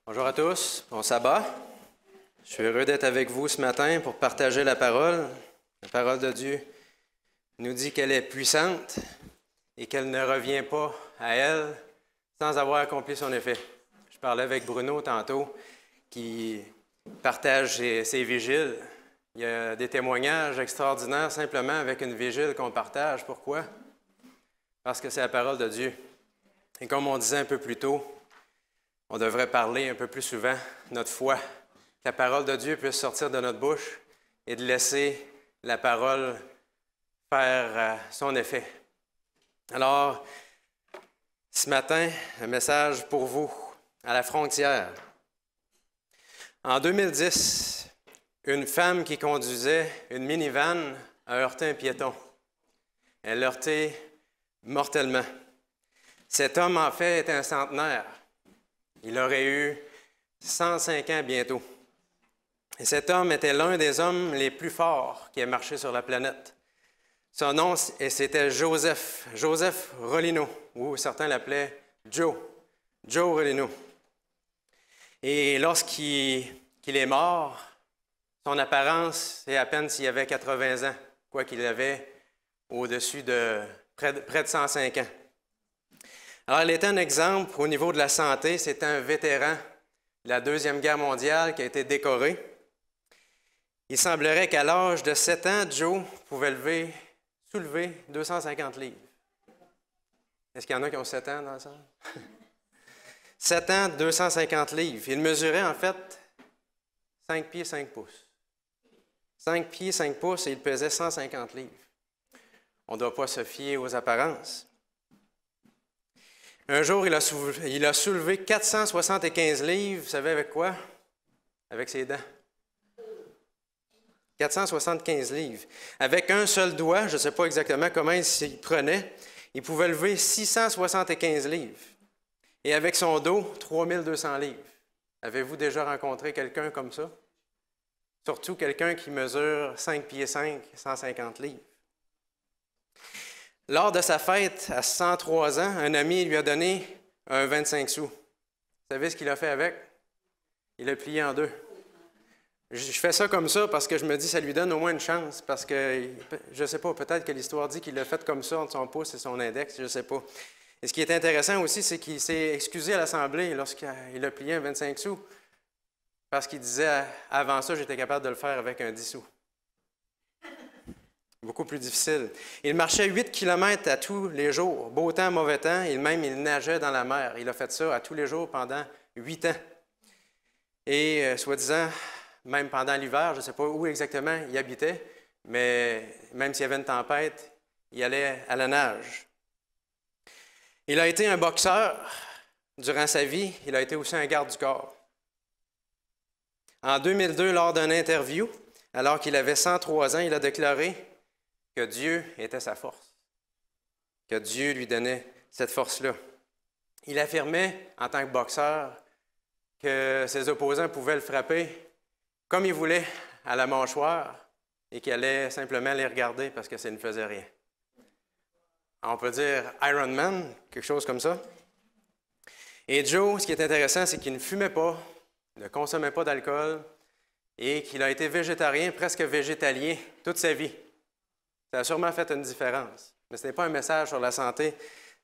Bonjour à tous, bon sabbat. Je suis heureux d'être avec vous ce matin pour partager la parole. La parole de Dieu nous dit qu'elle est puissante et qu'elle ne revient pas à elle sans avoir accompli son effet. Je parlais avec Bruno tantôt qui partage ses vigiles. Il y a des témoignages extraordinaires simplement avec une vigile qu'on partage. Pourquoi? Parce que c'est la parole de Dieu. Et comme on disait un peu plus tôt, on devrait parler un peu plus souvent notre foi, que la parole de Dieu puisse sortir de notre bouche et de laisser la parole faire son effet. Alors, ce matin, un message pour vous, à la frontière. En 2010, une femme qui conduisait une minivan a heurté un piéton. Elle l'a heurté mortellement. Cet homme, en fait, est un centenaire. Il aurait eu 105 ans bientôt. Et cet homme était l'un des hommes les plus forts qui ait marché sur la planète. Son nom, c'était Joseph Rolino, ou certains l'appelaient Joe Rolino. Et lorsqu'il est mort, son apparence, c'est à peine s'il avait 80 ans, quoiqu'il avait au-dessus de près de 105 ans. Alors, il est un exemple au niveau de la santé. C'est un vétéran de la Deuxième Guerre mondiale qui a été décoré. Il semblerait qu'à l'âge de 7 ans, Joe pouvait soulever 250 livres. Est-ce qu'il y en a qui ont 7 ans dans la salle? 7 ans, 250 livres. Il mesurait en fait 5 pieds, 5 pouces. 5 pieds, 5 pouces et il pesait 150 livres. On ne doit pas se fier aux apparences. Un jour, il a soulevé 475 livres, vous savez avec quoi? Avec ses dents. 475 livres. Avec un seul doigt, je ne sais pas exactement comment il s'y prenait, il pouvait lever 675 livres. Et avec son dos, 3200 livres. Avez-vous déjà rencontré quelqu'un comme ça? Surtout quelqu'un qui mesure 5 pieds 5, 150 livres. Lors de sa fête à 103 ans, un ami lui a donné un 25 sous. Vous savez ce qu'il a fait avec? Il l'a plié en deux. Je fais ça comme ça parce que je me dis que ça lui donne au moins une chance. Parce que, je ne sais pas, peut-être que l'histoire dit qu'il l'a fait comme ça entre son pouce et son index, je ne sais pas. Et ce qui est intéressant aussi, c'est qu'il s'est excusé à l'Assemblée lorsqu'il a plié un 25 sous. Parce qu'il disait, avant ça, j'étais capable de le faire avec un 10 sous. Beaucoup plus difficile. Il marchait 8 km à tous les jours, beau temps, mauvais temps, et même il nageait dans la mer. Il a fait ça à tous les jours pendant 8 ans. Et soi-disant, même pendant l'hiver, je ne sais pas où exactement il habitait, mais même s'il y avait une tempête, il allait à la nage. Il a été un boxeur durant sa vie, il a été aussi un garde du corps. En 2002, lors d'une interview, alors qu'il avait 103 ans, il a déclaré que Dieu était sa force, que Dieu lui donnait cette force-là. Il affirmait, en tant que boxeur, que ses opposants pouvaient le frapper comme il voulait à la mâchoire et qu'il allait simplement les regarder parce que ça ne faisait rien. On peut dire Iron Man, quelque chose comme ça. Et Joe, ce qui est intéressant, c'est qu'il ne fumait pas, ne consommait pas d'alcool et qu'il a été végétarien, presque végétalien, toute sa vie. Ça a sûrement fait une différence. Mais ce n'est pas un message sur la santé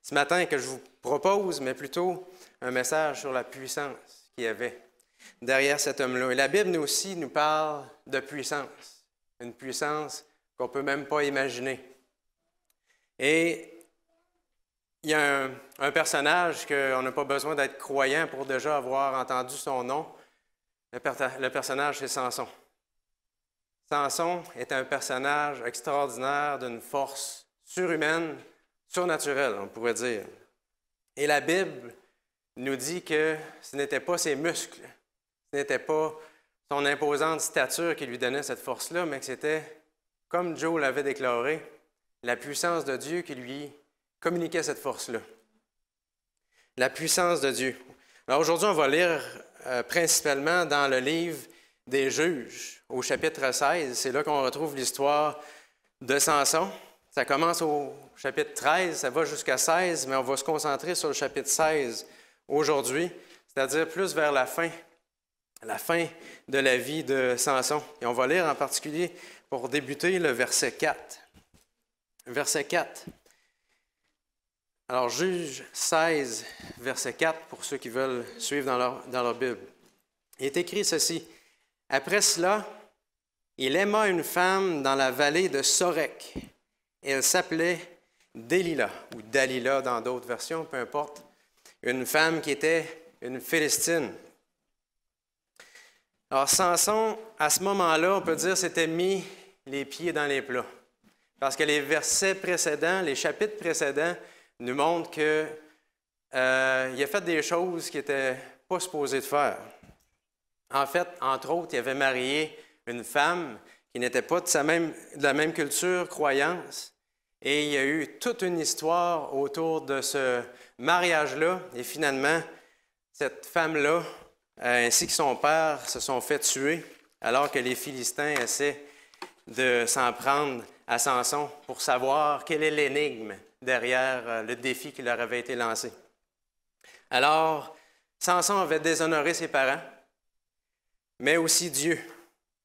ce matin que je vous propose, mais plutôt un message sur la puissance qu'il y avait derrière cet homme-là. Et la Bible nous aussi nous parle de puissance, une puissance qu'on ne peut même pas imaginer. Et il y a un personnage qu'on n'a pas besoin d'être croyant pour déjà avoir entendu son nom. Le personnage, c'est Samson. Samson est un personnage extraordinaire d'une force surhumaine, surnaturelle, on pourrait dire. Et la Bible nous dit que ce n'était pas ses muscles, ce n'était pas son imposante stature qui lui donnait cette force-là, mais que c'était, comme Joe l'avait déclaré, la puissance de Dieu qui lui communiquait cette force-là. La puissance de Dieu. Alors aujourd'hui, on va lire principalement dans le livre des Juges, au chapitre 16. C'est là qu'on retrouve l'histoire de Samson. Ça commence au chapitre 13, ça va jusqu'à 16, mais on va se concentrer sur le chapitre 16 aujourd'hui. c'est-à-dire plus vers la fin de la vie de Samson. Et on va lire en particulier, pour débuter, le verset 4. Verset 4. Alors, Juge 16, verset 4, pour ceux qui veulent suivre dans leur Bible. Il est écrit ceci. « Après cela, il aima une femme dans la vallée de Sorek. Elle s'appelait Délila, ou Dalila dans d'autres versions, peu importe. Une femme qui était une Philistine. » Alors, Samson, à ce moment-là, on peut dire, s'était mis les pieds dans les plats. Parce que les versets précédents, les chapitres précédents, nous montrent qu'il a fait des choses qu'il n'était pas supposé de faire. En fait, entre autres, il avait marié une femme qui n'était pas de la même culture, croyance, et il y a eu toute une histoire autour de ce mariage-là, et finalement, cette femme-là, ainsi que son père, se sont fait tuer, alors que les Philistins essaient de s'en prendre à Samson pour savoir quelle est l'énigme derrière le défi qui leur avait été lancé. Alors, Samson avait déshonoré ses parents, mais aussi Dieu,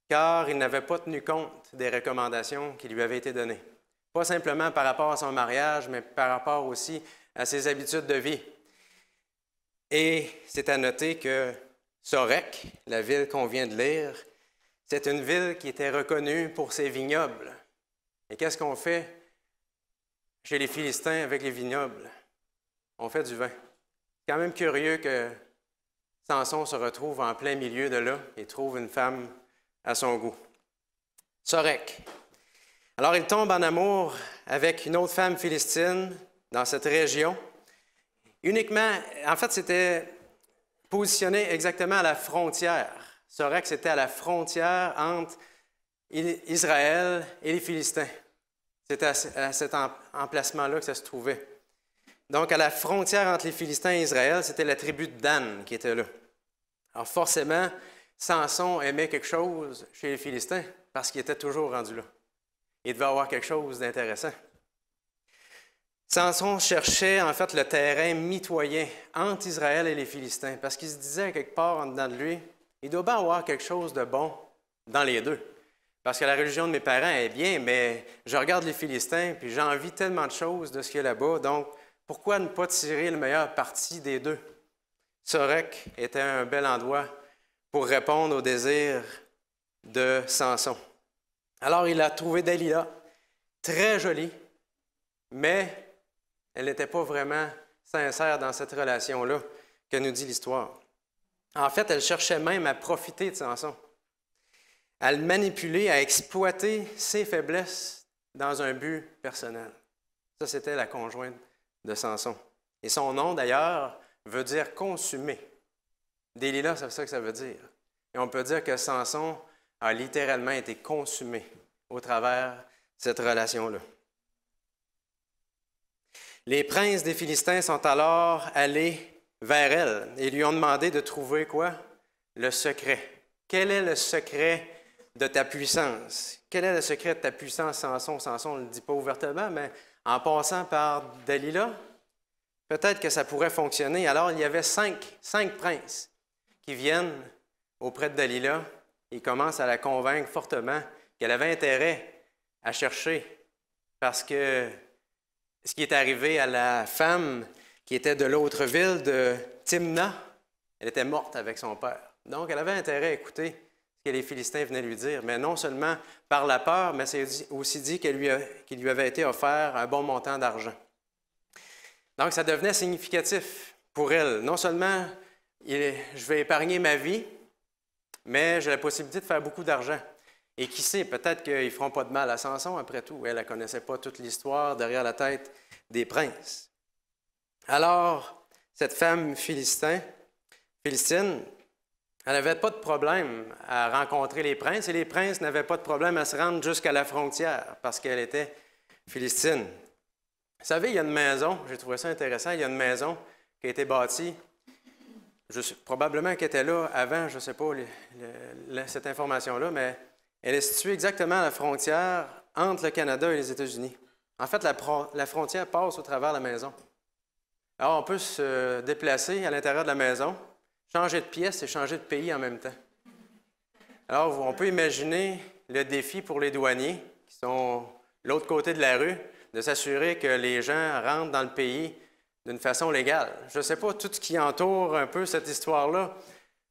car il n'avait pas tenu compte des recommandations qui lui avaient été données. Pas simplement par rapport à son mariage, mais par rapport aussi à ses habitudes de vie. Et c'est à noter que Sorek, la ville qu'on vient de lire, c'est une ville qui était reconnue pour ses vignobles. Et qu'est-ce qu'on fait chez les Philistins avec les vignobles? On fait du vin. C'est quand même curieux que Samson se retrouve en plein milieu de là et trouve une femme à son goût. Sorek. Alors, il tombe en amour avec une autre femme philistine dans cette région. Uniquement, en fait, c'était positionné exactement à la frontière. Sorek, c'était à la frontière entre Israël et les Philistins. C'était à cet emplacement-là que ça se trouvait. Donc, à la frontière entre les Philistins et Israël, c'était la tribu de Dan qui était là. Alors, forcément, Samson aimait quelque chose chez les Philistins parce qu'il était toujours rendu là. Il devait avoir quelque chose d'intéressant. Samson cherchait en fait le terrain mitoyen entre Israël et les Philistins parce qu'il se disait quelque part en dedans de lui, il doit bien avoir quelque chose de bon dans les deux. Parce que la religion de mes parents est bien, mais je regarde les Philistins puis j'ai envie tellement de choses de ce qu'il y a là-bas, donc pourquoi ne pas tirer le meilleur parti des deux? Sorek était un bel endroit pour répondre au désir de Samson. Alors il a trouvé Dalila, très jolie, mais elle n'était pas vraiment sincère dans cette relation-là que nous dit l'histoire. En fait, elle cherchait même à profiter de Samson, à le manipuler, à exploiter ses faiblesses dans un but personnel. Ça, c'était la conjointe de Samson. Et son nom, d'ailleurs, veut dire « consumé ». Délila, c'est ça que ça veut dire. Et on peut dire que Samson a littéralement été consumé au travers de cette relation-là. Les princes des Philistins sont alors allés vers elle et lui ont demandé de trouver quoi? Le secret. Quel est le secret de ta puissance? Quel est le secret de ta puissance, Samson? Samson ne le dit pas ouvertement, mais en passant par Dalila, peut-être que ça pourrait fonctionner. Alors, il y avait cinq princes qui viennent auprès de Dalila et commencent à la convaincre fortement qu'elle avait intérêt à chercher parce que ce qui est arrivé à la femme qui était de l'autre ville, de Timna, elle était morte avec son père. Donc, elle avait intérêt à écouter ce que les Philistins venaient lui dire, mais non seulement par la peur, mais c'est aussi dit qu'il lui avait été offert un bon montant d'argent. Donc, ça devenait significatif pour elle. Non seulement je vais épargner ma vie, mais j'ai la possibilité de faire beaucoup d'argent. Et qui sait, peut-être qu'ils ne feront pas de mal à Samson, après tout. Elle ne connaissait pas toute l'histoire derrière la tête des princes. Alors, cette femme philistine, elle n'avait pas de problème à rencontrer les princes, et les princes n'avaient pas de problème à se rendre jusqu'à la frontière, parce qu'elle était philistine. Vous savez, il y a une maison, j'ai trouvé ça intéressant, il y a une maison qui a été bâtie, probablement qu'elle était là avant, je ne sais pas cette information-là, mais elle est située exactement à la frontière entre le Canada et les États-Unis. En fait, la frontière passe au travers de la maison. Alors, on peut se déplacer à l'intérieur de la maison, Changer de pièce et changer de pays en même temps. Alors, on peut imaginer le défi pour les douaniers, qui sont de l'autre côté de la rue, de s'assurer que les gens rentrent dans le pays d'une façon légale. Je ne sais pas tout ce qui entoure un peu cette histoire-là,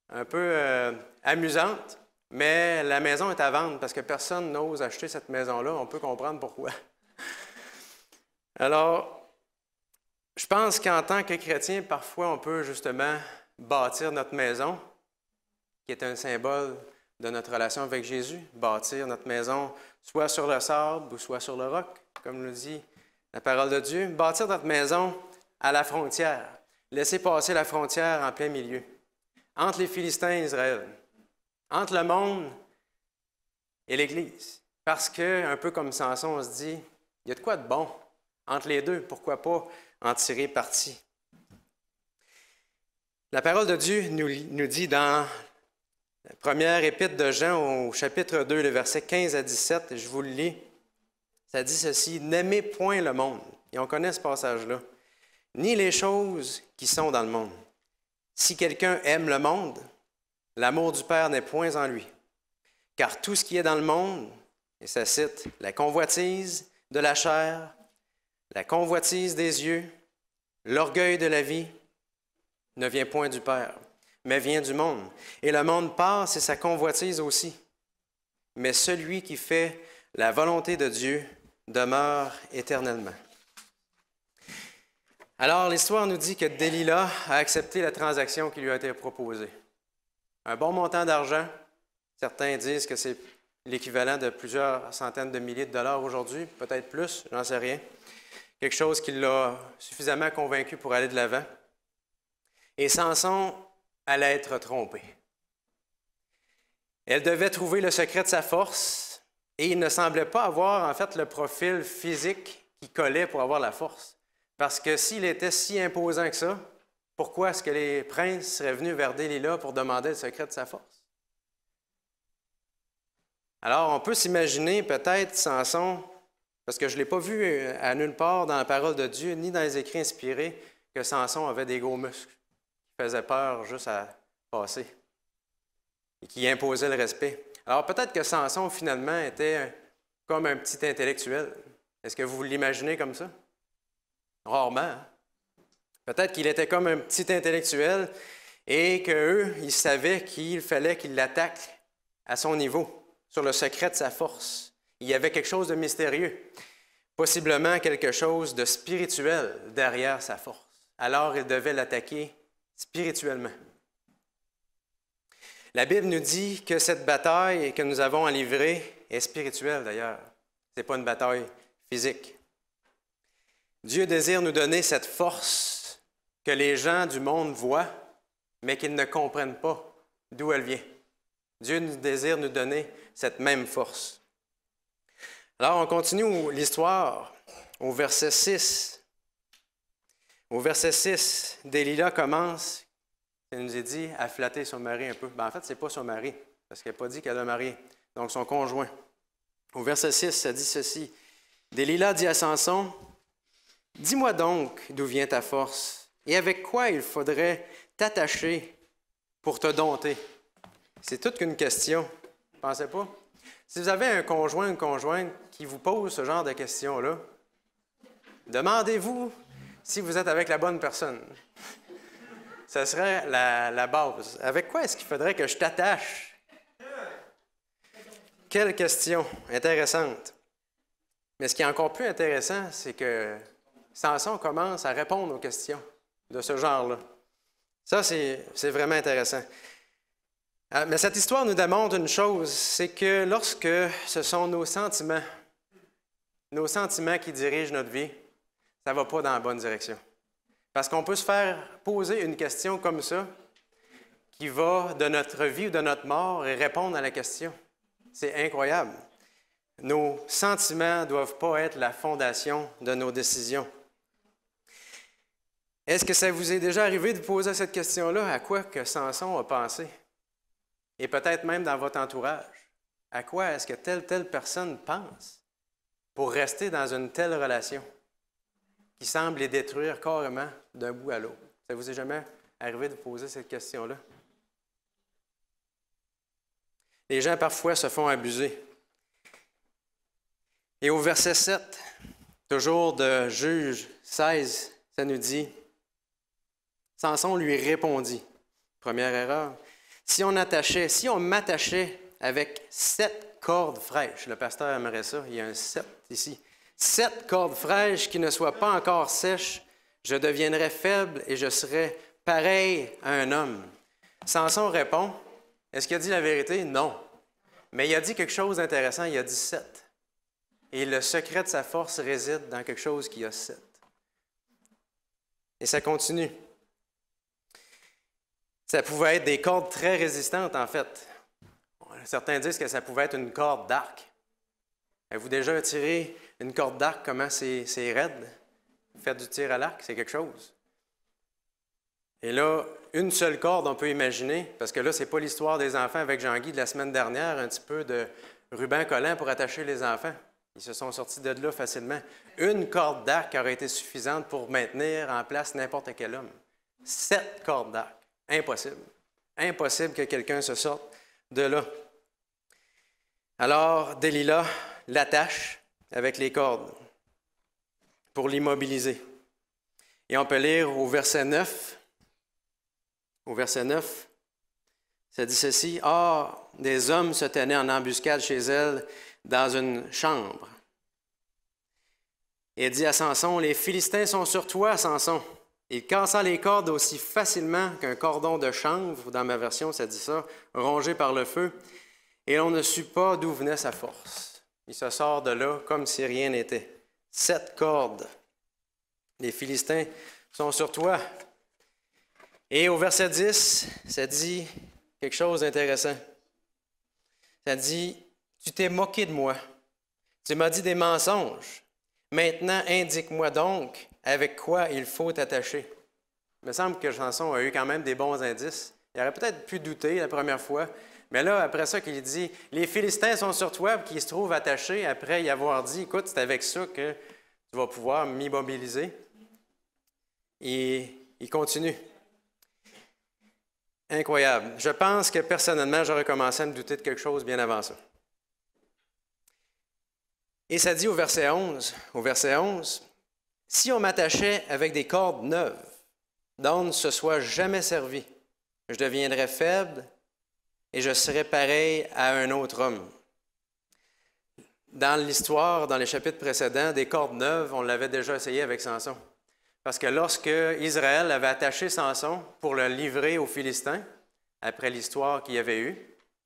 un peu amusante, mais la maison est à vendre parce que personne n'ose acheter cette maison-là. On peut comprendre pourquoi. Alors, je pense qu'en tant que chrétien, parfois, on peut justement bâtir notre maison, qui est un symbole de notre relation avec Jésus, bâtir notre maison soit sur le sable ou soit sur le roc, comme nous dit la parole de Dieu, bâtir notre maison à la frontière, laisser passer la frontière en plein milieu, entre les Philistins et Israël, entre le monde et l'Église. Parce que, un peu comme Samson, on se dit, il y a de quoi de bon entre les deux, pourquoi pas en tirer parti. La parole de Dieu nous dit dans la première épître de Jean au chapitre 2, le verset 15 à 17, je vous le lis, ça dit ceci, « N'aimez point le monde », et on connaît ce passage-là, « ni les choses qui sont dans le monde. Si quelqu'un aime le monde, l'amour du Père n'est point en lui. Car tout ce qui est dans le monde, et ça cite, la convoitise de la chair, la convoitise des yeux, l'orgueil de la vie, ne vient point du Père, mais vient du monde. Et le monde passe et sa convoitise aussi. Mais celui qui fait la volonté de Dieu demeure éternellement. » Alors, l'histoire nous dit que Delilah a accepté la transaction qui lui a été proposée. Un bon montant d'argent. Certains disent que c'est l'équivalent de plusieurs centaines de milliers de dollars aujourd'hui, peut-être plus, j'en sais rien. Quelque chose qui l'a suffisamment convaincu pour aller de l'avant. Et Samson allait être trompé. Elle devait trouver le secret de sa force et il ne semblait pas avoir en fait le profil physique qui collait pour avoir la force. Parce que s'il était si imposant que ça, pourquoi est-ce que les princes seraient venus vers Delilah pour demander le secret de sa force? Alors, on peut s'imaginer peut-être Samson, parce que je ne l'ai pas vu à nulle part dans la parole de Dieu, ni dans les écrits inspirés, que Samson avait des gros muscles qui faisaient peur juste à passer et qui imposaient le respect. Alors, peut-être que Samson, finalement, était comme un petit intellectuel. Est-ce que vous l'imaginez comme ça? Rarement. Hein? Peut-être qu'il était comme un petit intellectuel et qu'eux, ils savaient qu'il fallait qu'ils l'attaquent à son niveau, sur le secret de sa force. Il y avait quelque chose de mystérieux, possiblement quelque chose de spirituel derrière sa force. Alors, il devait l'attaquer spirituellement. La Bible nous dit que cette bataille que nous avons à livrer est spirituelle d'ailleurs. Ce n'est pas une bataille physique. Dieu désire nous donner cette force que les gens du monde voient, mais qu'ils ne comprennent pas d'où elle vient. Dieu désire nous donner cette même force. Alors, on continue l'histoire au verset 6. Au verset 6, Delilah commence, elle nous est dit, à flatter son mari un peu. En fait, ce n'est pas son mari, parce qu'elle n'a pas dit qu'elle a marié, donc son conjoint. Au verset 6, ça dit ceci. Delilah dit à Samson, « Dis-moi donc d'où vient ta force, et avec quoi il faudrait t'attacher pour te dompter. » C'est toute qu'une question, pensez pas? Si vous avez un conjoint ou une conjointe qui vous pose ce genre de questions-là, demandez-vous si vous êtes avec la bonne personne. Ce serait la base. Avec quoi est-ce qu'il faudrait que je t'attache? Quelle question intéressante. Mais ce qui est encore plus intéressant, c'est que Samson commence à répondre aux questions de ce genre-là. Ça, c'est vraiment intéressant. Mais cette histoire nous démontre une chose, c'est que lorsque ce sont nos sentiments qui dirigent notre vie, ça ne va pas dans la bonne direction. Parce qu'on peut se faire poser une question comme ça, qui va de notre vie ou de notre mort et répondre à la question. C'est incroyable. Nos sentiments ne doivent pas être la fondation de nos décisions. Est-ce que ça vous est déjà arrivé de poser cette question-là? À quoi que Samson a pensé? Et peut-être même dans votre entourage. À quoi est-ce que telle personne pense pour rester dans une telle relation qui semble les détruire carrément d'un bout à l'autre? Ça vous est jamais arrivé de poser cette question-là? Les gens, parfois, se font abuser. Et au verset 7, toujours de Juge 16, ça nous dit, Samson lui répondit, première erreur, si on m'attachait avec 7 cordes fraîches, le pasteur aimerait ça, il y a un 7 ici, 7 cordes fraîches qui ne soient pas encore sèches, je deviendrais faible et je serais pareil à un homme. Samson répond, est-ce qu'il a dit la vérité? Non. Mais il a dit quelque chose d'intéressant, il a dit 7. Et le secret de sa force réside dans quelque chose qui a 7. Et ça continue. Ça pouvait être des cordes très résistantes, en fait. Certains disent que ça pouvait être une corde d'arc. Avez-vous déjà tiré une corde d'arc? Comment c'est raide? Faire du tir à l'arc, c'est quelque chose. Et là, une seule corde, on peut imaginer, parce que là, ce n'est pas l'histoire des enfants avec Jean-Guy de la semaine dernière, un petit peu de ruban collant pour attacher les enfants. Ils se sont sortis de là facilement. Une corde d'arc aurait été suffisante pour maintenir en place n'importe quel homme. 7 cordes d'arc. Impossible. Impossible que quelqu'un se sorte de là. Alors, Delilah l'attache avec les cordes pour l'immobiliser. Et on peut lire au verset 9. Au verset 9, ça dit ceci. « Or, des hommes se tenaient en embuscade chez elle dans une chambre. Et elle dit à Samson, « Les Philistins sont sur toi, Samson. » Il cassa les cordes aussi facilement qu'un cordon de chanvre, dans ma version ça dit ça, rongé par le feu, et l'on ne sut pas d'où venait sa force. Il se sort de là comme si rien n'était. 7 cordes. Les Philistins sont sur toi. Et au verset 10, ça dit quelque chose d'intéressant. Ça dit, « Tu t'es moqué de moi. Tu m'as dit des mensonges. Maintenant, indique-moi donc avec quoi il faut t'attacher. » Il me semble que Samson a eu quand même des bons indices. Il aurait peut-être pu douter la première fois, mais là, après ça, qu'il dit « Les Philistins sont sur toi », puis qu'il se trouve attaché, après y avoir dit « Écoute, c'est avec ça que tu vas pouvoir m'immobiliser. » Et il continue. Incroyable. Je pense que personnellement, j'aurais commencé à me douter de quelque chose bien avant ça. Et ça dit au verset 11, « Si on m'attachait avec des cordes neuves, dont ne se soit jamais servi, je deviendrais faible et je serais pareil à un autre homme. » Dans l'histoire, dans les chapitres précédents, des cordes neuves, on l'avait déjà essayé avec Samson. Parce que lorsque Israël avait attaché Samson pour le livrer aux Philistins, après l'histoire qu'il y avait eue,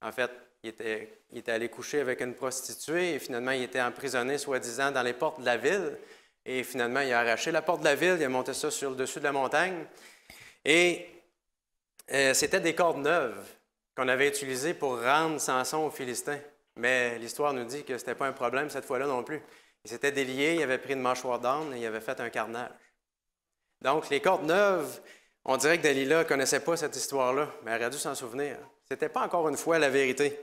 en fait, il était allé coucher avec une prostituée et finalement, il était emprisonné, soi-disant, dans les portes de la ville. Et finalement, il a arraché la porte de la ville, il a monté ça sur le dessus de la montagne. Et c'était des cordes neuves qu'on avait utilisées pour rendre Samson aux Philistins. Mais l'histoire nous dit que ce n'était pas un problème cette fois-là non plus. Il s'était délié, il avait pris une mâchoire d'âne et il avait fait un carnage. Donc, les cordes neuves, on dirait que Delilah ne connaissait pas cette histoire-là, mais elle aurait dû s'en souvenir. Ce n'était pas encore une fois la vérité.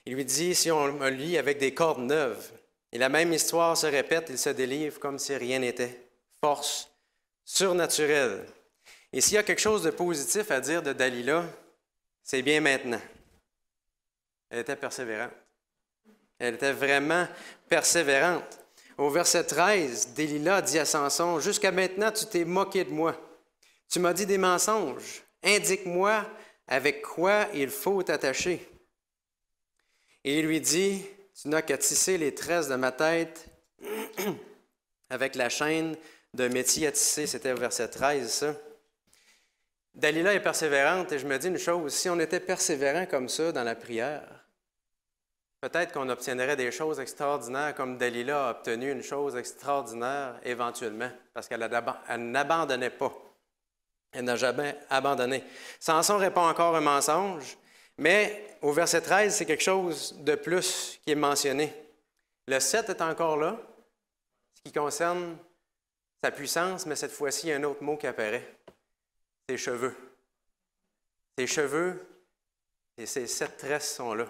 Il lui dit, si on me lie avec des cordes neuves, et la même histoire se répète, il se délivre comme si rien n'était. Force surnaturelle. Et s'il y a quelque chose de positif à dire de Delilah, c'est bien maintenant. Elle était persévérante. Elle était vraiment persévérante. Au verset 13, Delilah dit à Samson, « Jusqu'à maintenant, tu t'es moqué de moi. Tu m'as dit des mensonges. Indique-moi avec quoi il faut t'attacher. » Et il lui dit, « Tu n'as qu'à tisser les tresses de ma tête avec la chaîne de métier à tisser. » C'était au verset 13, ça. Delilah est persévérante et je me dis une chose, si on était persévérant comme ça dans la prière, peut-être qu'on obtiendrait des choses extraordinaires comme Delilah a obtenu une chose extraordinaire éventuellement, parce qu'elle n'abandonnait pas. Elle n'a jamais abandonné. Samson répond encore un mensonge, mais au verset 13, c'est quelque chose de plus qui est mentionné. Le 7 est encore là, ce qui concerne sa puissance, mais cette fois-ci, il y a un autre mot qui apparaît. Ses cheveux. Ses cheveux et ses 7 tresses sont là.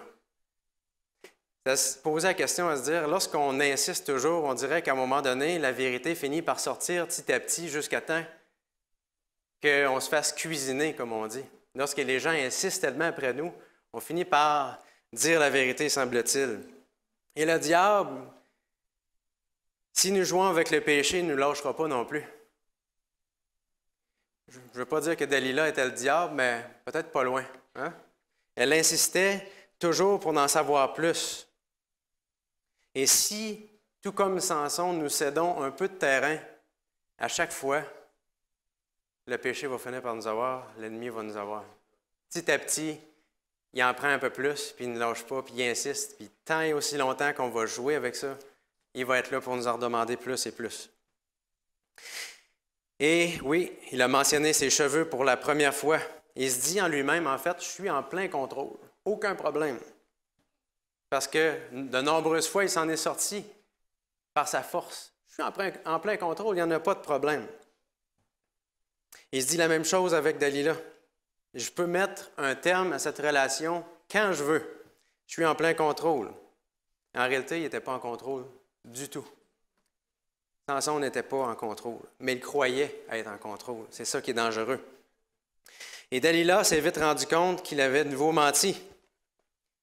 Ça se posait la question à se dire, lorsqu'on insiste toujours, on dirait qu'à un moment donné, la vérité finit par sortir petit à petit jusqu'à temps qu'on se fasse cuisiner, comme on dit. Lorsque les gens insistent tellement après nous, on finit par dire la vérité, semble-t-il. Et le diable, si nous jouons avec le péché, il ne nous lâchera pas non plus. Je ne veux pas dire que Dalila était le diable, mais peut-être pas loin. Hein? Elle insistait toujours pour en savoir plus. Et si, tout comme Samson, nous cédons un peu de terrain à chaque fois, le péché va finir par nous avoir, l'ennemi va nous avoir. Petit à petit, il en prend un peu plus, puis il ne lâche pas, puis il insiste. Puis tant et aussi longtemps qu'on va jouer avec ça, il va être là pour nous en demander plus et plus. Et oui, il a mentionné ses cheveux pour la première fois. Il se dit en lui-même, en fait, je suis en plein contrôle. Aucun problème. Parce que de nombreuses fois, il s'en est sorti par sa force. Je suis en plein contrôle, il n'y en a pas de problème. Il se dit la même chose avec Dalila. Je peux mettre un terme à cette relation quand je veux. Je suis en plein contrôle. En réalité, il n'était pas en contrôle du tout. Samson n'était pas en contrôle, mais il croyait être en contrôle. C'est ça qui est dangereux. Et Dalila s'est vite rendu compte qu'il avait de nouveau menti.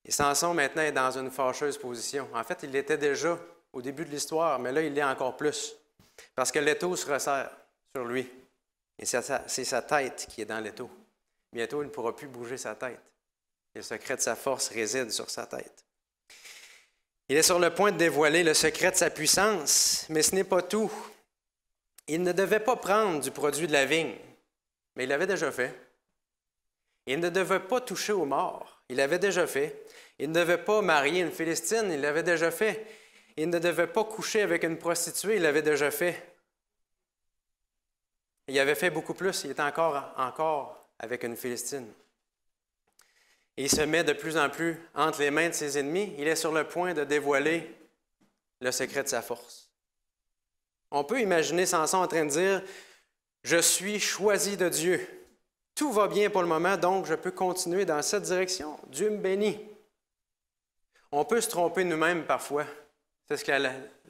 Et Samson, maintenant, est dans une fâcheuse position. En fait, il l'était déjà au début de l'histoire, mais là, il l'est encore plus. Parce que l'étau se resserre sur lui. Et c'est sa tête qui est dans l'étau. Bientôt, il ne pourra plus bouger sa tête. Et le secret de sa force réside sur sa tête. Il est sur le point de dévoiler le secret de sa puissance, mais ce n'est pas tout. Il ne devait pas prendre du produit de la vigne, mais il l'avait déjà fait. Il ne devait pas toucher aux morts, il l'avait déjà fait. Il ne devait pas marier une Philistine, il l'avait déjà fait. Il ne devait pas coucher avec une prostituée, il l'avait déjà fait. Il avait fait beaucoup plus, il était encore avec une Philistine. Et il se met de plus en plus entre les mains de ses ennemis. Il est sur le point de dévoiler le secret de sa force. On peut imaginer Samson en train de dire « Je suis choisi de Dieu. Tout va bien pour le moment, donc je peux continuer dans cette direction. Dieu me bénit. » On peut se tromper nous-mêmes parfois. C'est ce que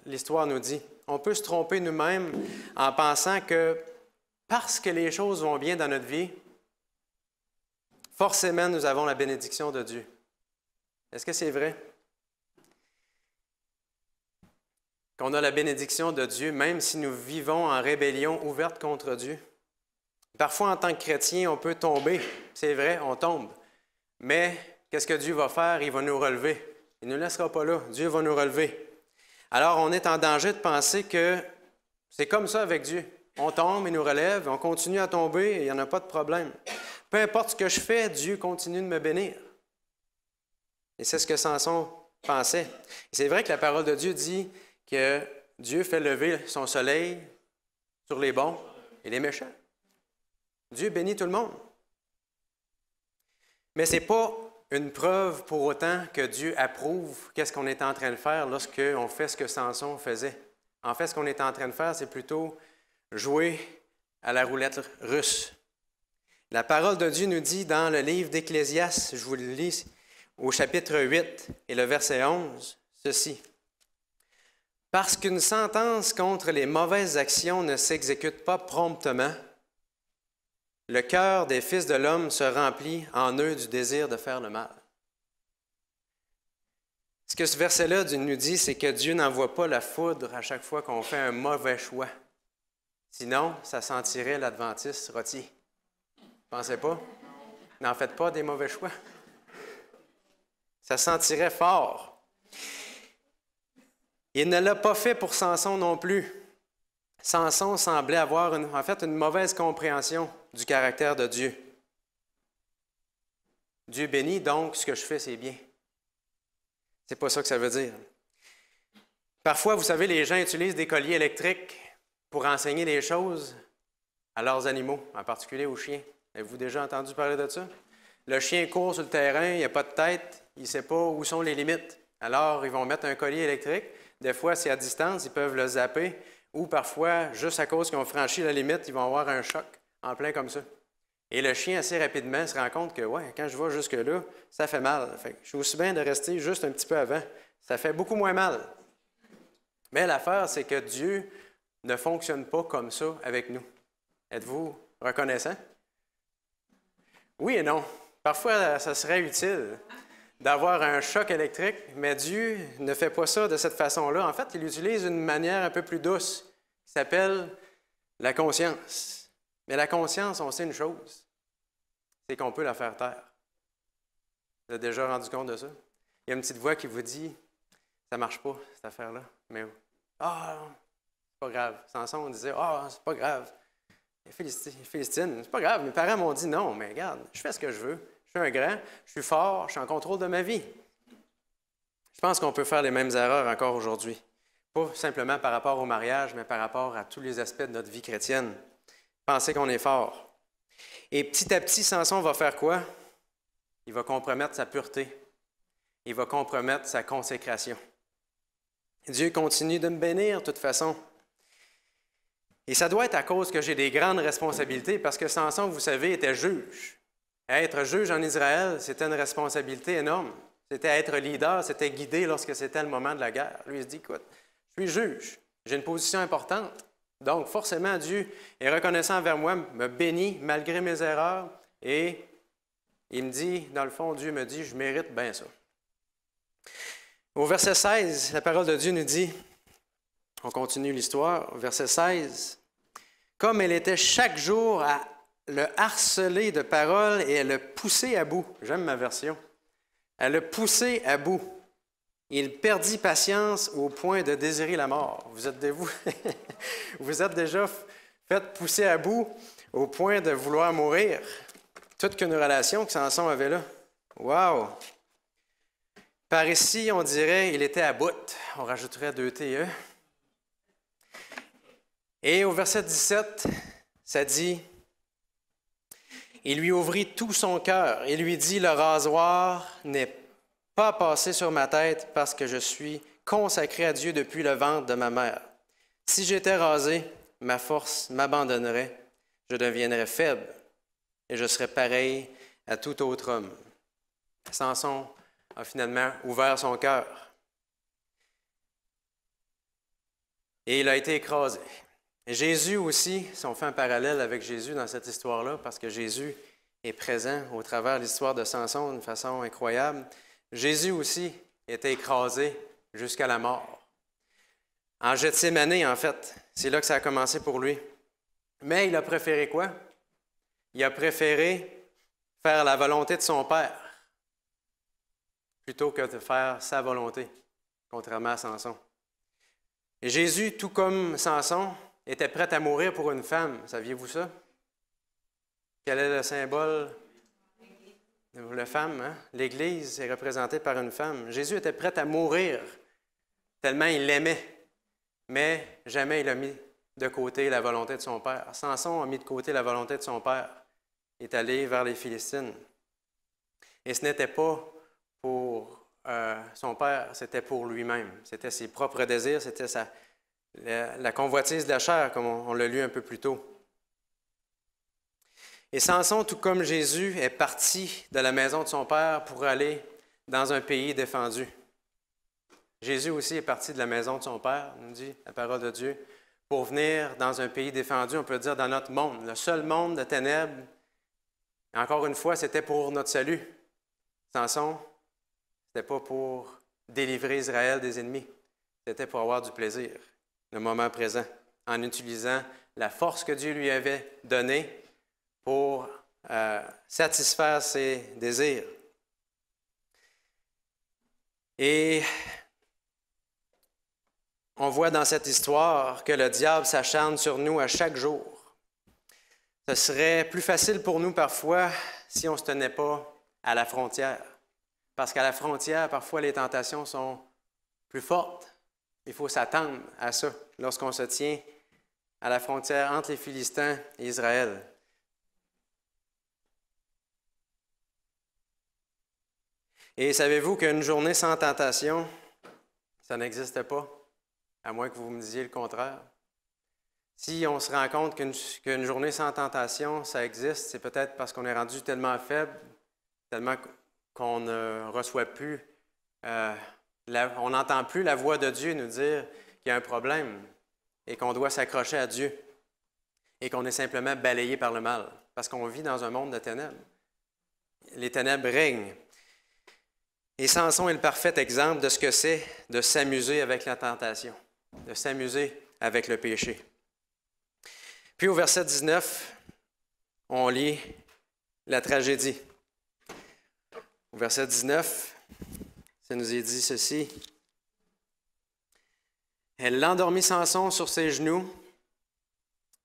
l'histoire nous dit. On peut se tromper nous-mêmes en pensant que parce que les choses vont bien dans notre vie, forcément, nous avons la bénédiction de Dieu. Est-ce que c'est vrai? Qu'on a la bénédiction de Dieu, même si nous vivons en rébellion ouverte contre Dieu? Parfois, en tant que chrétien, on peut tomber. C'est vrai, on tombe. Mais qu'est-ce que Dieu va faire? Il va nous relever. Il ne nous laissera pas là. Dieu va nous relever. Alors, on est en danger de penser que c'est comme ça avec Dieu. On tombe, il nous relève, on continue à tomber et il n'y en a pas de problème. Peu importe ce que je fais, Dieu continue de me bénir. Et c'est ce que Samson pensait. Et c'est vrai que la parole de Dieu dit que Dieu fait lever son soleil sur les bons et les méchants. Dieu bénit tout le monde. Mais ce n'est pas une preuve pour autant que Dieu approuve qu'est-ce qu'on est en train de faire lorsqu'on fait ce que Samson faisait. En fait, ce qu'on est en train de faire, c'est plutôt jouer à la roulette russe. La parole de Dieu nous dit dans le livre d'Ecclésiaste, je vous le lis au chapitre 8 et le verset 11, ceci. « Parce qu'une sentence contre les mauvaises actions ne s'exécute pas promptement, le cœur des fils de l'homme se remplit en eux du désir de faire le mal. » Ce que ce verset-là nous dit, c'est que Dieu n'envoie pas la foudre à chaque fois qu'on fait un mauvais choix. Sinon, ça sentirait l'adventiste rôti. Pensez pas? N'en faites pas des mauvais choix. Ça sentirait fort. Il ne l'a pas fait pour Samson non plus. Samson semblait avoir une mauvaise compréhension du caractère de Dieu. Dieu bénit, donc ce que je fais, c'est bien. C'est pas ça que ça veut dire. Parfois, vous savez, les gens utilisent des colliers électriques pour enseigner des choses à leurs animaux, en particulier aux chiens. Avez-vous déjà entendu parler de ça? Le chien court sur le terrain, il n'y a pas de tête, il ne sait pas où sont les limites. Alors, ils vont mettre un collier électrique. Des fois, c'est à distance, ils peuvent le zapper. Ou parfois, juste à cause qu'ils ont franchi la limite, ils vont avoir un choc en plein comme ça. Et le chien, assez rapidement, se rend compte que, ouais, quand je vais jusque-là, ça fait mal. Fait que je suis aussi bien de rester juste un petit peu avant. Ça fait beaucoup moins mal. Mais l'affaire, c'est que Dieu ne fonctionne pas comme ça avec nous. Êtes-vous reconnaissant? Oui et non. Parfois, ça serait utile d'avoir un choc électrique, mais Dieu ne fait pas ça de cette façon-là. En fait, il utilise une manière un peu plus douce qui s'appelle la conscience. Mais la conscience, on sait une chose, c'est qu'on peut la faire taire. Vous êtes déjà rendu compte de ça? Il y a une petite voix qui vous dit, ça ne marche pas, cette affaire-là. Mais, c'est pas grave. Samson, on disait, c'est pas grave. Philistine, c'est pas grave. Mes parents m'ont dit non, mais regarde, je fais ce que je veux. Je suis un grand, je suis fort, je suis en contrôle de ma vie. Je pense qu'on peut faire les mêmes erreurs encore aujourd'hui. Pas simplement par rapport au mariage, mais par rapport à tous les aspects de notre vie chrétienne. Penser qu'on est fort. Et petit à petit, Samson va faire quoi? Il va compromettre sa pureté. Il va compromettre sa consécration. Dieu continue de me bénir de toute façon. Et ça doit être à cause que j'ai des grandes responsabilités, parce que Samson, vous savez, était juge. Être juge en Israël, c'était une responsabilité énorme. C'était être leader, c'était guider lorsque c'était le moment de la guerre. Lui, il se dit, écoute, je suis juge, j'ai une position importante. Donc, forcément, Dieu est reconnaissant envers moi, me bénit malgré mes erreurs, et il me dit, dans le fond, Dieu me dit, je mérite bien ça. Au verset 16, la parole de Dieu nous dit, on continue l'histoire, au verset 16, « Comme elle était chaque jour à le harceler de paroles et à le pousser à bout. » J'aime ma version. « À le pousser à bout. Il perdit patience au point de désirer la mort. » Vous êtes vous êtes déjà fait pousser à bout au point de vouloir mourir. Toute qu'une relation que Samson avait là. Wow! Par ici, on dirait il était à bout. On rajouterait 2 TE. Et au verset 17, ça dit, « Il lui ouvrit tout son cœur et lui dit, « Le rasoir n'est pas passé sur ma tête parce que je suis consacré à Dieu depuis le ventre de ma mère. Si j'étais rasé, ma force m'abandonnerait, je deviendrais faible et je serais pareil à tout autre homme. » Samson a finalement ouvert son cœur et il a été écrasé. Jésus aussi, si on fait un parallèle avec Jésus dans cette histoire-là, parce que Jésus est présent au travers de l'histoire de Samson d'une façon incroyable, Jésus aussi était écrasé jusqu'à la mort. En Gethsémani, en fait, c'est là que ça a commencé pour lui. Mais il a préféré quoi? Il a préféré faire la volonté de son Père plutôt que de faire sa volonté, contrairement à Samson. Et Jésus, tout comme Samson, était prêt à mourir pour une femme. Saviez-vous ça? Quel est le symbole de la femme? Hein? L'Église est représentée par une femme. Jésus était prêt à mourir tellement il l'aimait, mais jamais il a mis de côté la volonté de son Père. Samson a mis de côté la volonté de son Père. Il est allé vers les Philistines. Et ce n'était pas pour son Père, c'était pour lui-même. C'était ses propres désirs, c'était la convoitise de la chair, comme on l'a lu un peu plus tôt. Et Samson, tout comme Jésus, est parti de la maison de son Père pour aller dans un pays défendu. Jésus aussi est parti de la maison de son Père, nous dit la parole de Dieu, pour venir dans un pays défendu, on peut dire dans notre monde, le seul monde de ténèbres. Et encore une fois, c'était pour notre salut. Samson, ce n'était pas pour délivrer Israël des ennemis, c'était pour avoir du plaisir, le moment présent, en utilisant la force que Dieu lui avait donnée pour satisfaire ses désirs. Et on voit dans cette histoire que le diable s'acharne sur nous à chaque jour. Ce serait plus facile pour nous parfois si on ne se tenait pas à la frontière. Parce qu'à la frontière, parfois, les tentations sont plus fortes. Il faut s'attendre à ça lorsqu'on se tient à la frontière entre les Philistins et Israël. Et savez-vous qu'une journée sans tentation, ça n'existe pas, à moins que vous me disiez le contraire. Si on se rend compte qu'une journée sans tentation, ça existe, c'est peut-être parce qu'on est rendu tellement faible, tellement qu'on ne reçoit plus, on n'entend plus la voix de Dieu nous dire qu'il y a un problème et qu'on doit s'accrocher à Dieu. et qu'on est simplement balayé par le mal, parce qu'on vit dans un monde de ténèbres. Les ténèbres règnent. Et Samson est le parfait exemple de ce que c'est de s'amuser avec la tentation, de s'amuser avec le péché. Puis au verset 19, on lit la tragédie. Au verset 19, ça nous est dit ceci. Elle l'endormit Samson sur ses genoux,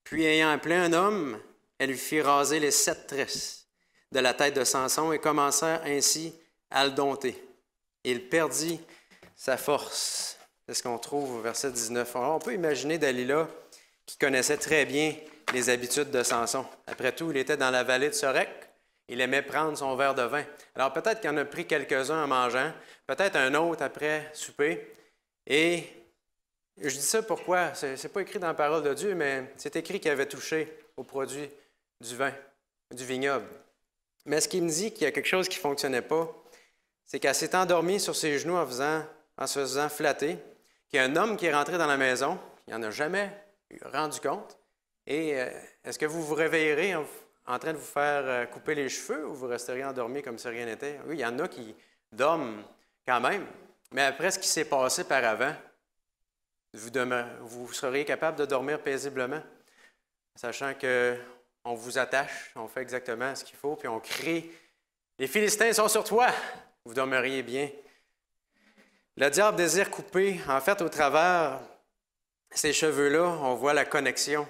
puis ayant appelé un homme, elle lui fit raser les 7 tresses de la tête de Samson et commença ainsi à le dompter. Il perdit sa force. C'est ce qu'on trouve au verset 19. Alors, on peut imaginer Dalila qui connaissait très bien les habitudes de Samson. Après tout, il était dans la vallée de Sorek. Il aimait prendre son verre de vin. Alors peut-être qu'il en a pris quelques-uns en mangeant, peut-être un autre après souper. Et je dis ça pourquoi? Ce n'est pas écrit dans la parole de Dieu, mais c'est écrit qu'il avait touché au produit du vin, du vignoble. Mais ce qui me dit qu'il y a quelque chose qui ne fonctionnait pas, c'est qu'elle s'est endormie sur ses genoux en se faisant flatter, qu'il y a un homme qui est rentré dans la maison, il n'en a jamais rendu compte. Et est-ce que vous vous réveillerez en train de vous faire couper les cheveux ou vous resterez endormi comme si rien n'était? Oui, il y en a qui dorment quand même, mais après ce qui s'est passé par avant, vous seriez capable de dormir paisiblement, sachant qu'on vous attache, on fait exactement ce qu'il faut, puis on crie « Les Philistins sont sur toi! » Vous dormiriez bien. Le diable désire couper, en fait, au travers ces cheveux-là, on voit la connexion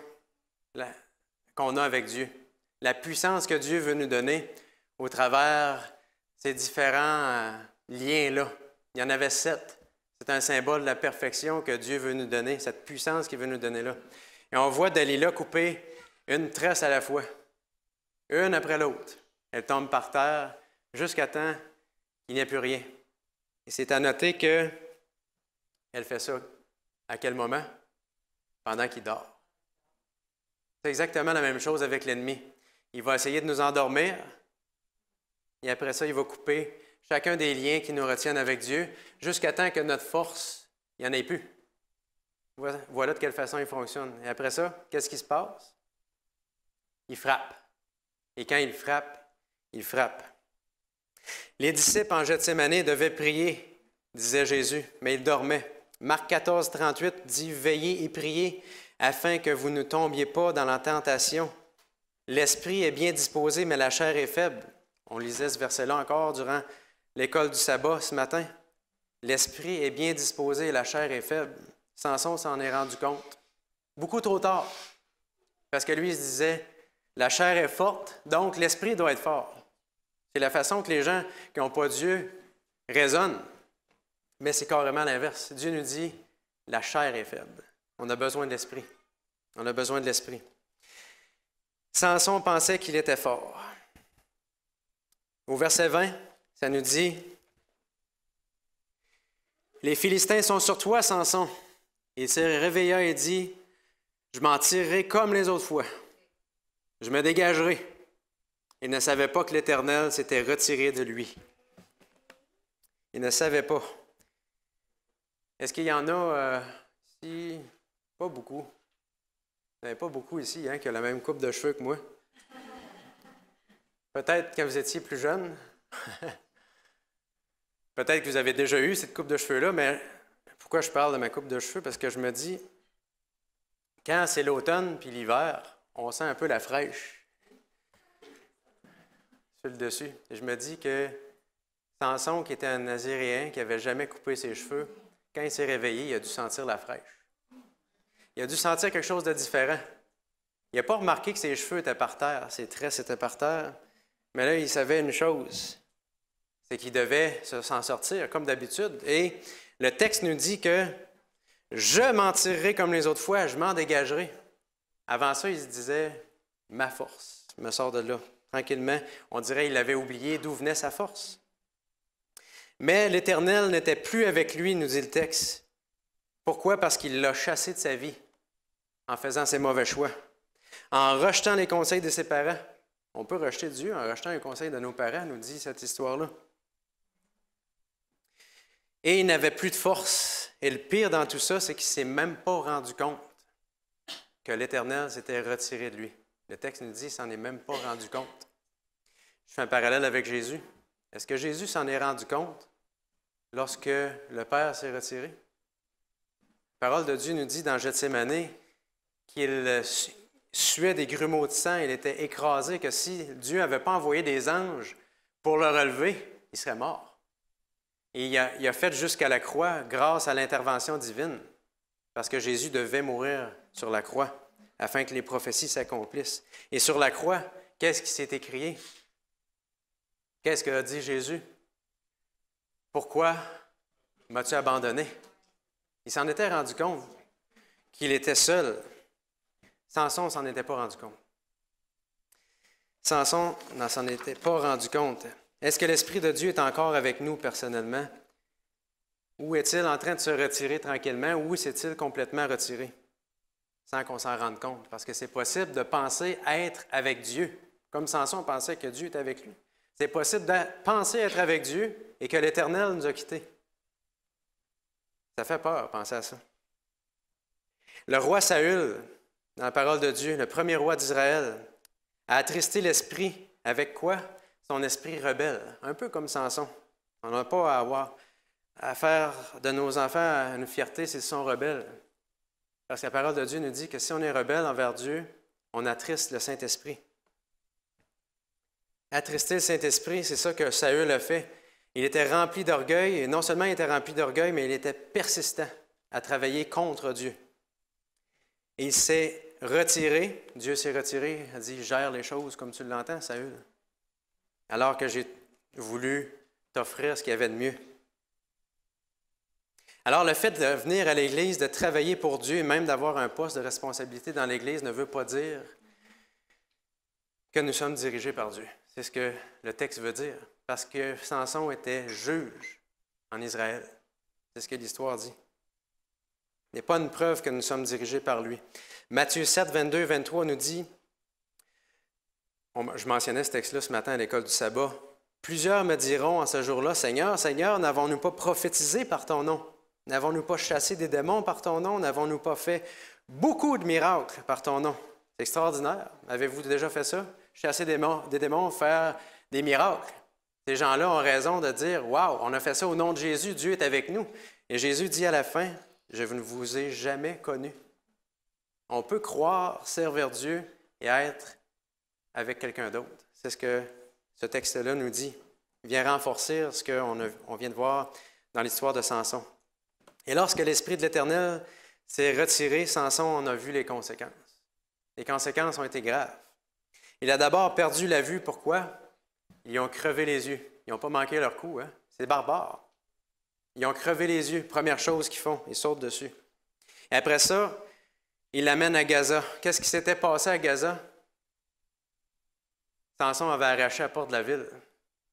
qu'on a avec Dieu, la puissance que Dieu veut nous donner au travers ces différents liens-là. Il y en avait 7. C'est un symbole de la perfection que Dieu veut nous donner, cette puissance qu'il veut nous donner là. Et on voit Dalila couper une tresse à la fois, une après l'autre. Elle tombe par terre jusqu'à temps qu'il n'y ait plus rien. Et c'est à noter qu'elle fait ça à quel moment? Pendant qu'il dort. C'est exactement la même chose avec l'ennemi. Il va essayer de nous endormir et après ça, il va couper chacun des liens qui nous retiennent avec Dieu jusqu'à temps que notre force, il n'y en ait plus. Voilà de quelle façon il fonctionne. Et après ça, qu'est-ce qui se passe? Il frappe. Et quand il frappe, il frappe. Les disciples en Gethsémani devaient prier, disait Jésus, mais ils dormaient. Marc 14, 38 dit « Veillez et priez afin que vous ne tombiez pas dans la tentation. L'esprit est bien disposé, mais la chair est faible. » On lisait ce verset-là encore durant l'école du sabbat ce matin. L'esprit est bien disposé et la chair est faible. Samson s'en est rendu compte. Beaucoup trop tard. Parce que lui, il se disait « La chair est forte, donc l'esprit doit être fort. » C'est la façon que les gens qui n'ont pas Dieu raisonnent. Mais c'est carrément l'inverse. Dieu nous dit, la chair est faible. On a besoin de l'esprit. On a besoin de l'esprit. Samson pensait qu'il était fort. Au verset 20, ça nous dit, « Les Philistins sont sur toi, Samson. » Il se réveilla et dit, « Je m'en tirerai comme les autres fois. Je me dégagerai. » Il ne savait pas que l'Éternel s'était retiré de lui. Il ne savait pas. Est-ce qu'il y en a ici? Pas beaucoup. Il n'y en a pas beaucoup ici qui ont la même coupe de cheveux que moi. Peut-être quand vous étiez plus jeune. Peut-être que vous avez déjà eu cette coupe de cheveux-là, mais pourquoi je parle de ma coupe de cheveux? Parce que je me dis, quand c'est l'automne puis l'hiver, on sent un peu la fraîche sur le dessus. Et je me dis que Samson, qui était un Naziréen, qui n'avait jamais coupé ses cheveux, quand il s'est réveillé, il a dû sentir la fraîche. Il a dû sentir quelque chose de différent. Il n'a pas remarqué que ses cheveux étaient par terre, ses tresses étaient par terre, mais là, il savait une chose, c'est qu'il devait s'en sortir, comme d'habitude. Et le texte nous dit que « Je m'en tirerai comme les autres fois, je m'en dégagerai. » Avant ça, il se disait « Ma force me sort de là. » Tranquillement, on dirait qu'il avait oublié d'où venait sa force. Mais l'Éternel n'était plus avec lui, nous dit le texte. Pourquoi? Parce qu'il l'a chassé de sa vie en faisant ses mauvais choix, en rejetant les conseils de ses parents. On peut rejeter Dieu en rejetant les conseils de nos parents, nous dit cette histoire-là. Et il n'avait plus de force. Et le pire dans tout ça, c'est qu'il ne s'est même pas rendu compte que l'Éternel s'était retiré de lui. Le texte nous dit qu'il ne s'en est même pas rendu compte. Je fais un parallèle avec Jésus. Est-ce que Jésus s'en est rendu compte lorsque le Père s'est retiré? La parole de Dieu nous dit dans Gethsémani qu'il suait des grumeaux de sang, il était écrasé, que si Dieu n'avait pas envoyé des anges pour le relever, il serait mort. Et il a fait jusqu'à la croix grâce à l'intervention divine, parce que Jésus devait mourir sur la croix afin que les prophéties s'accomplissent. Et sur la croix, qu'est-ce qui s'est écrié? Qu'est-ce qu'a dit Jésus? Pourquoi m'as-tu abandonné? Il s'en était rendu compte qu'il était seul. Samson ne s'en était pas rendu compte. Samson ne s'en était pas rendu compte. Est-ce que l'Esprit de Dieu est encore avec nous personnellement? Ou est-il en train de se retirer tranquillement? Ou s'est-il complètement retiré sans qu'on s'en rende compte? Parce que c'est possible de penser être avec Dieu, comme Samson pensait que Dieu était avec lui. C'est possible de penser être avec Dieu et que l'Éternel nous a quittés. Ça fait peur, penser à ça. Le roi Saül, dans la parole de Dieu, le premier roi d'Israël, a attristé l'esprit avec quoi? Son esprit rebelle, un peu comme Samson. On n'a pas à avoir à faire de nos enfants une fierté s'ils sont rebelles. Parce que la parole de Dieu nous dit que si on est rebelle envers Dieu, on attriste le Saint-Esprit. Attrister le Saint-Esprit, c'est ça que Saül a fait. Il était rempli d'orgueil, et non seulement il était rempli d'orgueil, mais il était persistant à travailler contre Dieu. Et il s'est retiré, Dieu s'est retiré, il a dit « Gère les choses comme tu l'entends, Saül. » Alors que j'ai voulu t'offrir ce qu'il y avait de mieux. Alors, le fait de venir à l'Église, de travailler pour Dieu, et même d'avoir un poste de responsabilité dans l'Église, ne veut pas dire que nous sommes dirigés par Dieu. C'est ce que le texte veut dire. Parce que Samson était juge en Israël. C'est ce que l'histoire dit. Il n'y a pas une preuve que nous sommes dirigés par lui. Matthieu 7, 22, 23 nous dit, je mentionnais ce texte-là ce matin à l'école du sabbat, « Plusieurs me diront en ce jour-là, Seigneur, Seigneur, n'avons-nous pas prophétisé par ton nom? N'avons-nous pas chassé des démons par ton nom? N'avons-nous pas fait beaucoup de miracles par ton nom? » C'est extraordinaire. Avez-vous déjà fait ça? Chasser des démons, faire des miracles. Ces gens-là ont raison de dire, « Wow, on a fait ça au nom de Jésus, Dieu est avec nous. » Et Jésus dit à la fin, « Je ne vous ai jamais connu. » On peut croire, servir Dieu et être avec quelqu'un d'autre. C'est ce que ce texte-là nous dit. Il vient renforcer ce qu'on vient de voir dans l'histoire de Samson. Et lorsque l'Esprit de l'Éternel s'est retiré, Samson en a vu les conséquences. Les conséquences ont été graves. Il a d'abord perdu la vue. Pourquoi? Ils ont crevé les yeux. Ils n'ont pas manqué leur coup. Hein? C'est barbare. Ils ont crevé les yeux. Première chose qu'ils font, ils sautent dessus. Et après ça, ils l'amènent à Gaza. Qu'est-ce qui s'était passé à Gaza? Samson avait arraché la porte de la ville.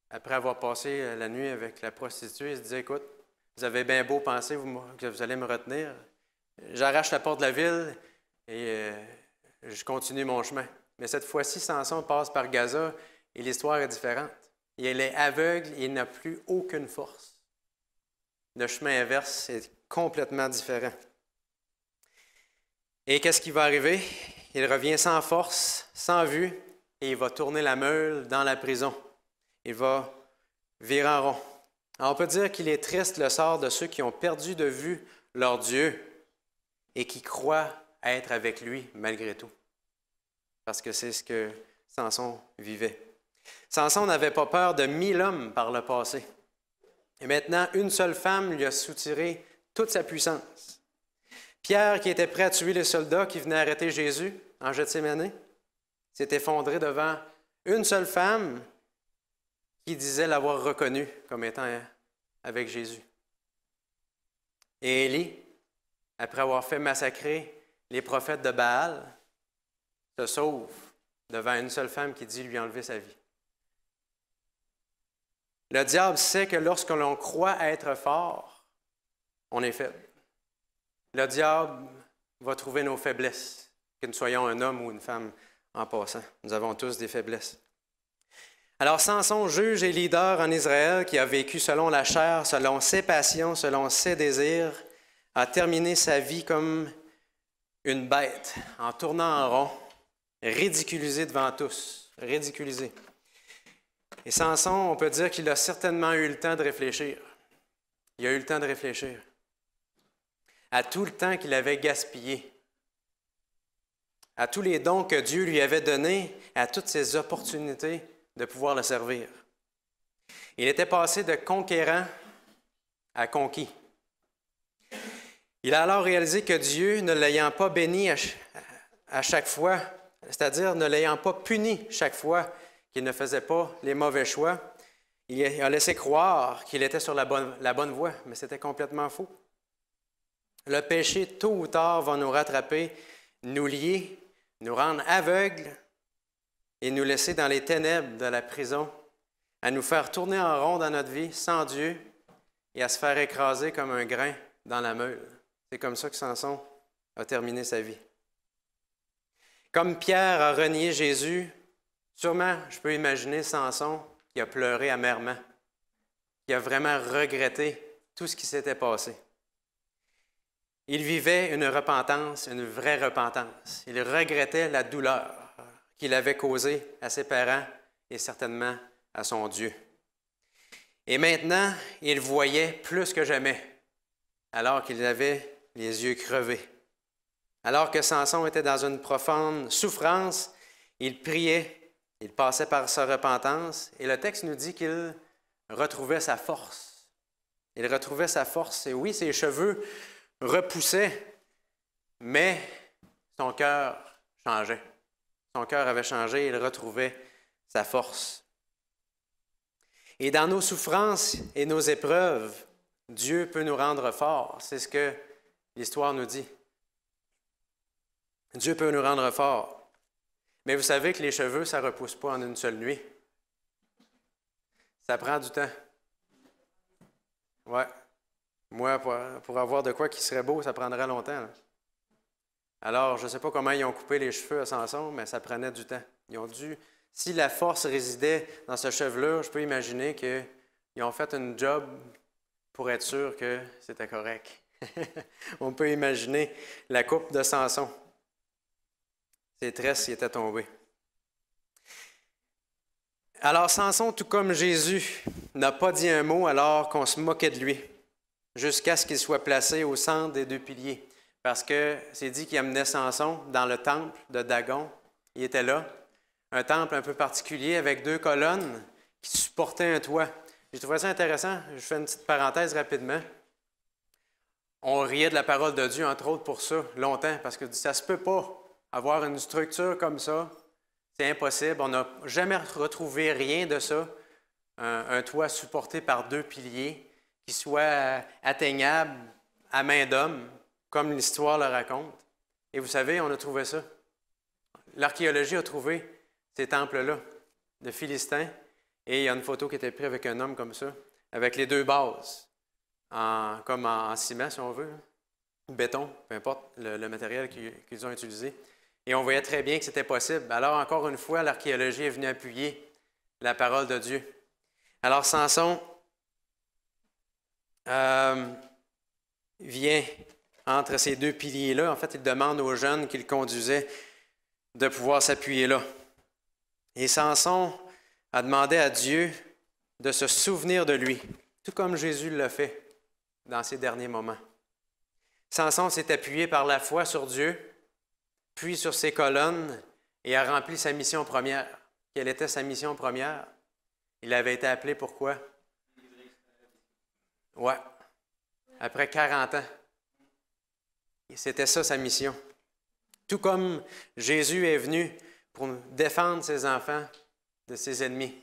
Après avoir passé la nuit avec la prostituée, il se disait, « Écoute, vous avez bien beau penser que vous allez me retenir. J'arrache la porte de la ville et je continue mon chemin. » Mais cette fois-ci, Samson passe par Gaza et l'histoire est différente. Il est aveugle et il n'a plus aucune force. Le chemin inverse est complètement différent. Et qu'est-ce qui va arriver? Il revient sans force, sans vue, et il va tourner la meule dans la prison. Il va virer en rond. Alors on peut dire qu'il est triste le sort de ceux qui ont perdu de vue leur Dieu et qui croient être avec lui malgré tout. Parce que c'est ce que Samson vivait. Samson n'avait pas peur de 1000 hommes par le passé. Et maintenant, une seule femme lui a soutiré toute sa puissance. Pierre, qui était prêt à tuer les soldats qui venaient arrêter Jésus en Gethsémani, s'est effondré devant une seule femme qui disait l'avoir reconnu comme étant avec Jésus. Et Élie, après avoir fait massacrer les prophètes de Baal, se sauve devant une seule femme qui dit lui enlever sa vie. Le diable sait que lorsque l'on croit être fort, on est faible. Le diable va trouver nos faiblesses, que nous soyons un homme ou une femme en passant. Nous avons tous des faiblesses. Alors Samson, juge et leader en Israël, qui a vécu selon la chair, selon ses passions, selon ses désirs, a terminé sa vie comme une bête en tournant en rond, ridiculisé devant tous, ridiculisé. Et Samson, on peut dire qu'il a certainement eu le temps de réfléchir. Il a eu le temps de réfléchir à tout le temps qu'il avait gaspillé, à tous les dons que Dieu lui avait donnés, à toutes ses opportunités de pouvoir le servir. Il était passé de conquérant à conquis. Il a alors réalisé que Dieu, ne l'ayant pas béni à chaque fois, c'est-à-dire ne l'ayant pas puni chaque fois qu'il ne faisait pas les mauvais choix, il a laissé croire qu'il était sur la bonne voie, mais c'était complètement faux. Le péché, tôt ou tard, va nous rattraper, nous lier, nous rendre aveugles et nous laisser dans les ténèbres de la prison, à nous faire tourner en rond dans notre vie sans Dieu et à se faire écraser comme un grain dans la meule. C'est comme ça que Samson a terminé sa vie. Comme Pierre a renié Jésus, sûrement, je peux imaginer Samson qui a pleuré amèrement, qui a vraiment regretté tout ce qui s'était passé. Il vivait une repentance, une vraie repentance. Il regrettait la douleur qu'il avait causée à ses parents et certainement à son Dieu. Et maintenant, il voyait plus que jamais, alors qu'il avait les yeux crevés. Alors que Samson était dans une profonde souffrance, il priait, il passait par sa repentance, et le texte nous dit qu'il retrouvait sa force. Il retrouvait sa force, et oui, ses cheveux repoussaient, mais son cœur changeait. Son cœur avait changé, il retrouvait sa force. Et dans nos souffrances et nos épreuves, Dieu peut nous rendre forts. C'est ce que l'histoire nous dit. Dieu peut nous rendre forts. Mais vous savez que les cheveux, ça ne repousse pas en une seule nuit. Ça prend du temps. Ouais. Moi, pour avoir de quoi qui serait beau, ça prendrait longtemps. Là. Alors, je ne sais pas comment ils ont coupé les cheveux à Samson, mais ça prenait du temps. Ils ont dû, si la force résidait dans ce chevelure, je peux imaginer qu'ils ont fait un job pour être sûr que c'était correct. On peut imaginer la coupe de Samson. Ses tresses y étaient tombées. Alors Samson, tout comme Jésus, n'a pas dit un mot alors qu'on se moquait de lui, jusqu'à ce qu'il soit placé au centre des deux piliers. Parce que c'est dit qu'il amenait Samson dans le temple de Dagon. Il était là, un temple un peu particulier avec deux colonnes qui supportaient un toit. J'ai trouvé ça intéressant. Je fais une petite parenthèse rapidement. On riait de la parole de Dieu, entre autres, pour ça, longtemps, parce que ça ne se peut pas avoir une structure comme ça. C'est impossible. On n'a jamais retrouvé rien de ça. Un toit supporté par deux piliers qui soit atteignable à main d'homme, comme l'histoire le raconte. Et vous savez, on a trouvé ça. L'archéologie a trouvé ces temples-là de Philistins. Et il y a une photo qui était prise avec un homme comme ça, avec les deux bases, comme en ciment, si on veut, béton, peu importe le matériel qu'ils ont utilisé. Et on voyait très bien que c'était possible. Alors, encore une fois, l'archéologie est venue appuyer la parole de Dieu. Alors, Samson vient entre ces deux piliers-là. En fait, il demande aux jeunes qui le conduisaient de pouvoir s'appuyer là. Et Samson a demandé à Dieu de se souvenir de lui, tout comme Jésus l'a fait dans ses derniers moments. Samson s'est appuyé par la foi sur Dieu, puis sur ses colonnes, et a rempli sa mission première. Quelle était sa mission première? Il avait été appelé pourquoi? Ouais. Après 40 ans. C'était ça sa mission. Tout comme Jésus est venu pour défendre ses enfants de ses ennemis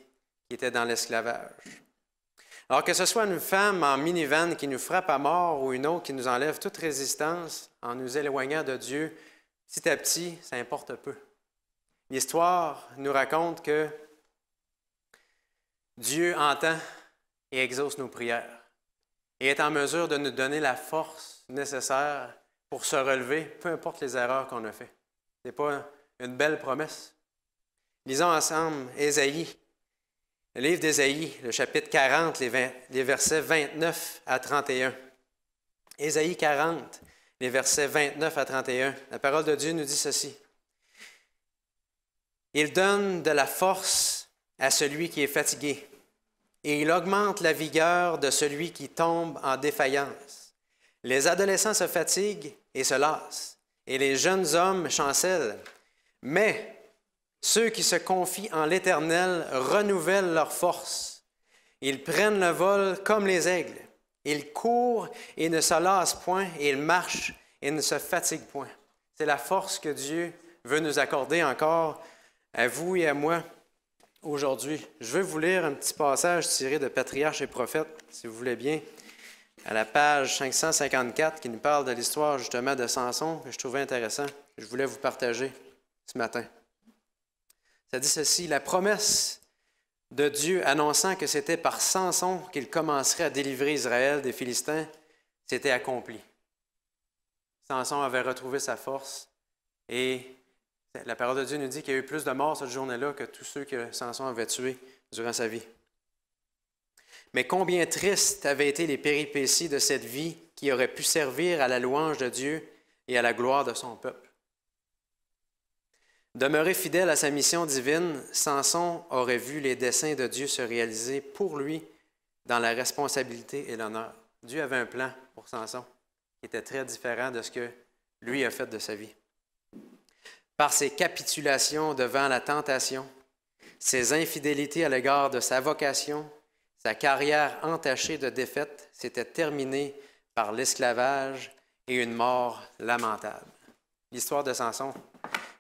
qui étaient dans l'esclavage. Alors que ce soit une femme en minivan qui nous frappe à mort ou une autre qui nous enlève toute résistance en nous éloignant de Dieu, petit à petit, ça importe peu. L'histoire nous raconte que Dieu entend et exauce nos prières et est en mesure de nous donner la force nécessaire pour se relever, peu importe les erreurs qu'on a faites. Ce n'est pas une belle promesse. Lisons ensemble Ésaïe, le livre d'Ésaïe, le chapitre 40, les versets 29 à 31. Ésaïe 40, les versets 29 à 31. La parole de Dieu nous dit ceci. Il donne de la force à celui qui est fatigué, et il augmente la vigueur de celui qui tombe en défaillance. Les adolescents se fatiguent et se lassent, et les jeunes hommes chancellent. Mais ceux qui se confient en l'Éternel renouvellent leur force. Ils prennent le vol comme les aigles. Ils courent et ne se lassent point, et ils marchent et ne se fatiguent point. C'est la force que Dieu veut nous accorder encore, à vous et à moi, aujourd'hui. Je veux vous lire un petit passage tiré de Patriarches et Prophètes, si vous voulez bien, à la page 554, qui nous parle de l'histoire justement de Samson, que je trouvais intéressant. Je voulais vous partager ce matin. Ça dit ceci, la promesse de Dieu annonçant que c'était par Samson qu'il commencerait à délivrer Israël des Philistins s'était accomplie. Samson avait retrouvé sa force et la parole de Dieu nous dit qu'il y a eu plus de morts cette journée-là que tous ceux que Samson avait tués durant sa vie. Mais combien tristes avaient été les péripéties de cette vie qui aurait pu servir à la louange de Dieu et à la gloire de son peuple. Demeuré fidèle à sa mission divine, Samson aurait vu les desseins de Dieu se réaliser pour lui dans la responsabilité et l'honneur. Dieu avait un plan pour Samson qui était très différent de ce que lui a fait de sa vie. Par ses capitulations devant la tentation, ses infidélités à l'égard de sa vocation, sa carrière entachée de défaites s'était terminée par l'esclavage et une mort lamentable. L'histoire de Samson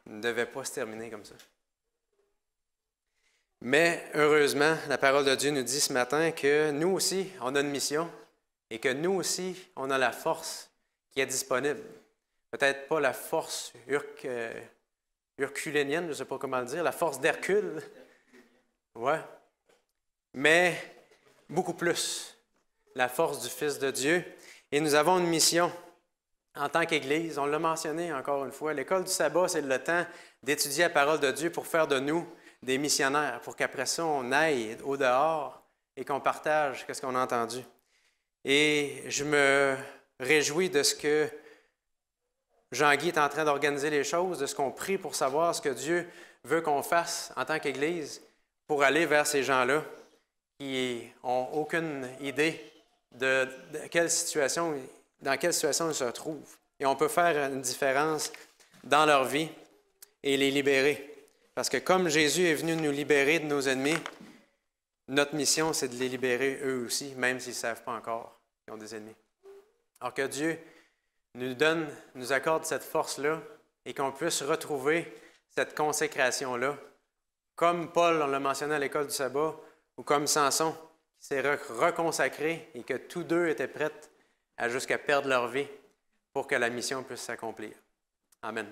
ne devait pas se terminer comme ça. Mais heureusement, la parole de Dieu nous dit ce matin que nous aussi, on a une mission et que nous aussi, on a la force qui est disponible. Peut-être pas la force herculénienne, je ne sais pas comment le dire, la force d'Hercule, ouais, mais beaucoup plus, la force du Fils de Dieu. Et nous avons une mission en tant qu'Église, on l'a mentionné encore une fois, l'école du sabbat, c'est le temps d'étudier la parole de Dieu pour faire de nous des missionnaires, pour qu'après ça, on aille au dehors et qu'on partage ce qu'on a entendu. Et je me réjouis de ce que Jean-Guy est en train d'organiser les choses, de ce qu'on prie pour savoir ce que Dieu veut qu'on fasse en tant qu'Église pour aller vers ces gens-là qui n'ont aucune idée de dans quelle situation ils se trouvent. Et on peut faire une différence dans leur vie et les libérer. Parce que comme Jésus est venu nous libérer de nos ennemis, notre mission, c'est de les libérer eux aussi, même s'ils ne savent pas encore qu'ils ont des ennemis. Alors que Dieu nous accorde cette force-là et qu'on puisse retrouver cette consécration-là, comme Paul, on l'a mentionné à l'école du sabbat, ou comme Samson, qui s'est reconsacré et que tous deux étaient prêts à jusqu'à perdre leur vie pour que la mission puisse s'accomplir. Amen.